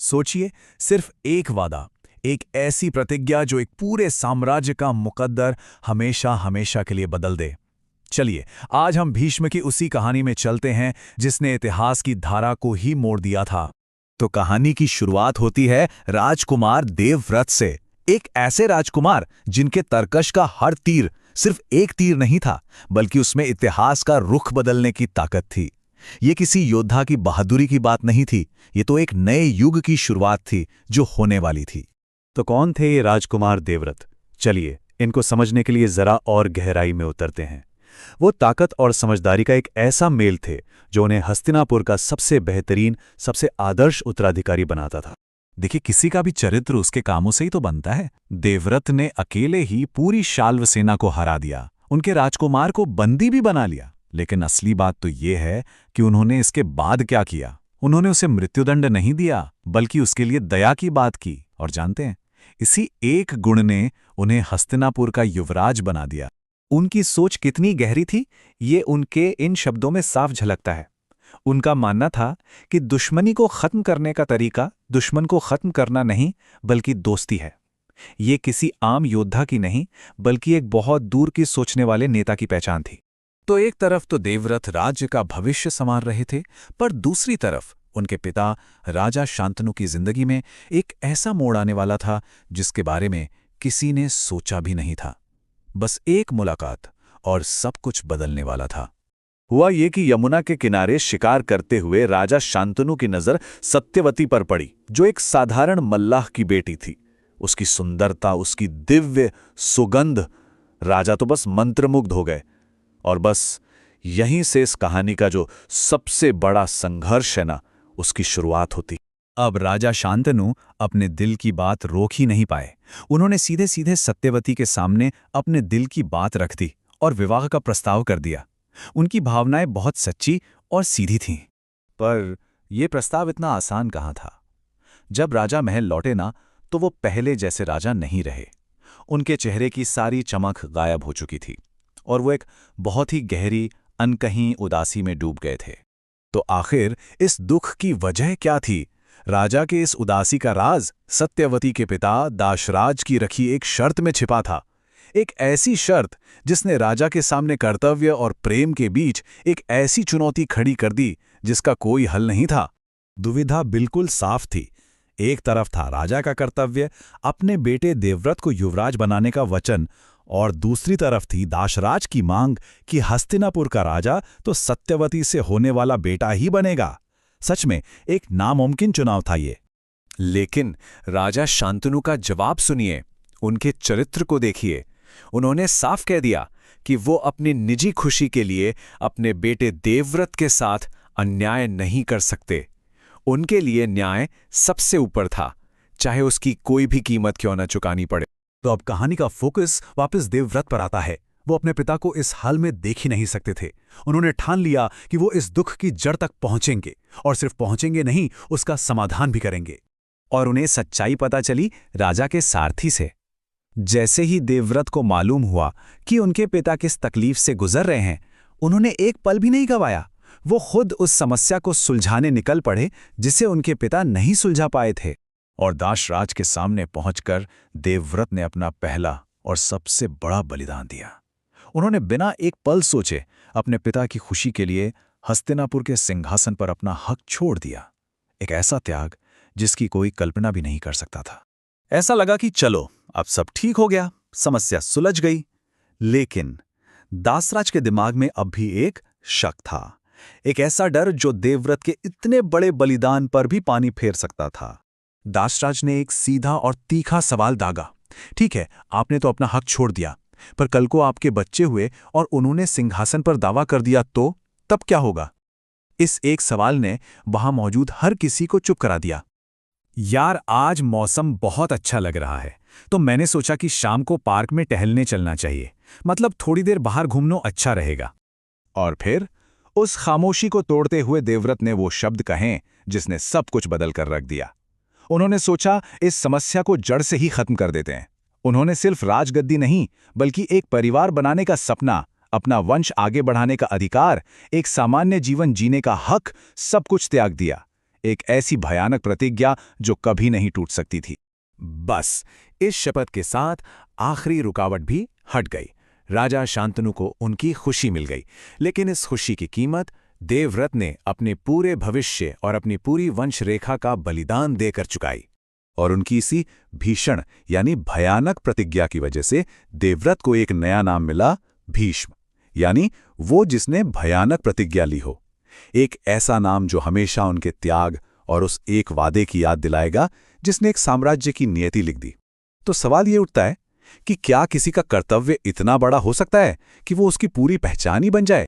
सोचिए, सिर्फ एक वादा, एक ऐसी प्रतिज्ञा जो एक पूरे साम्राज्य का मुकद्दर हमेशा हमेशा के लिए बदल दे। चलिए, आज हम भीष्म की उसी कहानी में चलते हैं जिसने इतिहास की धारा को ही मोड़ दिया था। तो कहानी की शुरुआत होती है राजकुमार देवव्रत से। एक ऐसे राजकुमार जिनके तरकश का हर तीर सिर्फ एक तीर नहीं था, बल्कि उसमें इतिहास का रुख बदलने की ताकत थी। ये किसी योद्धा की बहादुरी की बात नहीं थी, ये तो एक नए युग की शुरुआत थी जो होने वाली थी। तो कौन थे ये राजकुमार देवव्रत? चलिए, इनको समझने के लिए जरा और गहराई में उतरते हैं। वो ताकत और समझदारी का एक ऐसा मेल थे जो उन्हें हस्तिनापुर का सबसे बेहतरीन, सबसे आदर्श उत्तराधिकारी बनाता था। देखिए, किसी का भी चरित्र उसके कामों से ही तो बनता है। देवव्रत ने अकेले ही पूरी शाल्व सेना को हरा दिया, उनके राजकुमार को बंदी भी बना लिया। लेकिन असली बात तो ये है कि उन्होंने इसके बाद क्या किया। उन्होंने उसे मृत्युदंड नहीं दिया, बल्कि उसके लिए दया की बात की। और जानते हैं, इसी एक गुण ने उन्हें हस्तिनापुर का युवराज बना दिया। उनकी सोच कितनी गहरी थी, ये उनके इन शब्दों में साफ झलकता है। उनका मानना था कि दुश्मनी को खत्म करने का तरीका दुश्मन को खत्म करना नहीं, बल्कि दोस्ती है। ये किसी आम योद्धा की नहीं, बल्कि एक बहुत दूर की सोचने वाले नेता की पहचान थी। तो एक तरफ तो देवव्रत राज्य का भविष्य संवार रहे थे, पर दूसरी तरफ उनके पिता राजा शांतनु की जिंदगी में एक ऐसा मोड़ आने वाला था जिसके बारे में किसी ने सोचा भी नहीं था। बस एक मुलाकात और सब कुछ बदलने वाला था। हुआ ये कि यमुना के किनारे शिकार करते हुए राजा शांतनु की नजर सत्यवती पर पड़ी, जो एक साधारण मल्लाह की बेटी थी। उसकी सुंदरता, उसकी दिव्य सुगंध, राजा तो बस मंत्रमुग्ध हो गए। और बस यहीं से इस कहानी का जो सबसे बड़ा संघर्ष है ना, उसकी शुरुआत होती। अब राजा शांतनु अपने दिल की बात रोक ही नहीं पाए। उन्होंने सीधे सीधे सत्यवती के सामने अपने दिल की बात रख दी और विवाह का प्रस्ताव कर दिया। उनकी भावनाएं बहुत सच्ची और सीधी थीं। पर यह प्रस्ताव इतना आसान कहाँ था। जब राजा महल लौटे ना, तो वो पहले जैसे राजा नहीं रहे। उनके चेहरे की सारी चमक गायब हो चुकी थी और वो एक बहुत ही गहरी, अनकहीं उदासी में डूब गए थे। तो आखिर इस दुख की वजह क्या थी? राजा के इस उदासी का राज सत्यवती के पिता दाशराज की रखी एक शर्त में छिपा था। एक ऐसी शर्त जिसने राजा के सामने कर्तव्य और प्रेम के बीच एक ऐसी चुनौती खड़ी कर दी जिसका कोई हल नहीं था। दुविधा बिल्कुल साफ थी। एक तरफ था राजा का कर्तव्य, अपने बेटे देवव्रत को युवराज बनाने का वचन, और दूसरी तरफ थी दाशराज की मांग कि हस्तिनापुर का राजा तो सत्यवती से होने वाला बेटा ही बनेगा। सच में एक नामुमकिन चुनाव था ये। लेकिन राजा शांतनु का जवाब सुनिए, उनके चरित्र को देखिए। उन्होंने साफ कह दिया कि वो अपनी निजी खुशी के लिए अपने बेटे देवव्रत के साथ अन्याय नहीं कर सकते। उनके लिए न्याय सबसे ऊपर था, चाहे उसकी कोई भी कीमत क्यों न चुकानी पड़े। तो अब कहानी का फोकस वापस देवव्रत पर आता है। वो अपने पिता को इस हाल में देख ही नहीं सकते थे। उन्होंने ठान लिया कि वो इस दुख की जड़ तक पहुंचेंगे, और सिर्फ पहुंचेंगे नहीं, उसका समाधान भी करेंगे। और उन्हें सच्चाई पता चली राजा के सारथी से। जैसे ही देवव्रत को मालूम हुआ कि उनके पिता किस तकलीफ से गुजर रहे हैं, उन्होंने एक पल भी नहीं गंवाया। वो खुद उस समस्या को सुलझाने निकल पड़े जिसे उनके पिता नहीं सुलझा पाए थे। और दाशराज के सामने पहुंचकर देवव्रत ने अपना पहला और सबसे बड़ा बलिदान दिया। उन्होंने बिना एक पल सोचे अपने पिता की खुशी के लिए हस्तिनापुर के सिंहासन पर अपना हक छोड़ दिया। एक ऐसा त्याग जिसकी कोई कल्पना भी नहीं कर सकता था। ऐसा लगा कि चलो अब सब ठीक हो गया, समस्या सुलझ गई। लेकिन दासराज के दिमाग में अब भी एक शक था, एक ऐसा डर जो देवव्रत के इतने बड़े बलिदान पर भी पानी फेर सकता था। दासराज ने एक सीधा और तीखा सवाल दागा। ठीक है, आपने तो अपना हक छोड़ दिया, पर कल को आपके बच्चे हुए और उन्होंने सिंहासन पर दावा कर दिया तो तब क्या होगा? इस एक सवाल ने वहां मौजूद हर किसी को चुप करा दिया। यार, आज मौसम बहुत अच्छा लग रहा है, तो मैंने सोचा कि शाम को पार्क में टहलने चलना चाहिए। मतलब थोड़ी देर बाहर घूमना अच्छा रहेगा। और फिर उस खामोशी को तोड़ते हुए देवव्रत ने वो शब्द कहे जिसने सब कुछ बदल कर रख दिया। उन्होंने सोचा, इस समस्या को जड़ से ही खत्म कर देते हैं। उन्होंने सिर्फ राजगद्दी नहीं, बल्कि एक परिवार बनाने का सपना, अपना वंश आगे बढ़ाने का अधिकार, एक सामान्य जीवन जीने का हक, सब कुछ त्याग दिया। एक ऐसी भयानक प्रतिज्ञा जो कभी नहीं टूट सकती थी। बस इस शपथ के साथ आखिरी रुकावट भी हट गई। राजा शांतनु को उनकी खुशी मिल गई, लेकिन इस खुशी की कीमत देवव्रत ने अपने पूरे भविष्य और अपनी पूरी वंश रेखा का बलिदान देकर चुकाई। और उनकी इसी भीषण यानी भयानक प्रतिज्ञा की वजह से देवव्रत को एक नया नाम मिला, भीष्म, यानी वो जिसने भयानक प्रतिज्ञा ली हो। एक ऐसा नाम जो हमेशा उनके त्याग और उस एक वादे की याद दिलाएगा जिसने एक साम्राज्य की नियति लिख दी। तो सवाल ये उठता है कि क्या किसी का कर्तव्य इतना बड़ा हो सकता है कि वो उसकी पूरी पहचान ही बन जाए?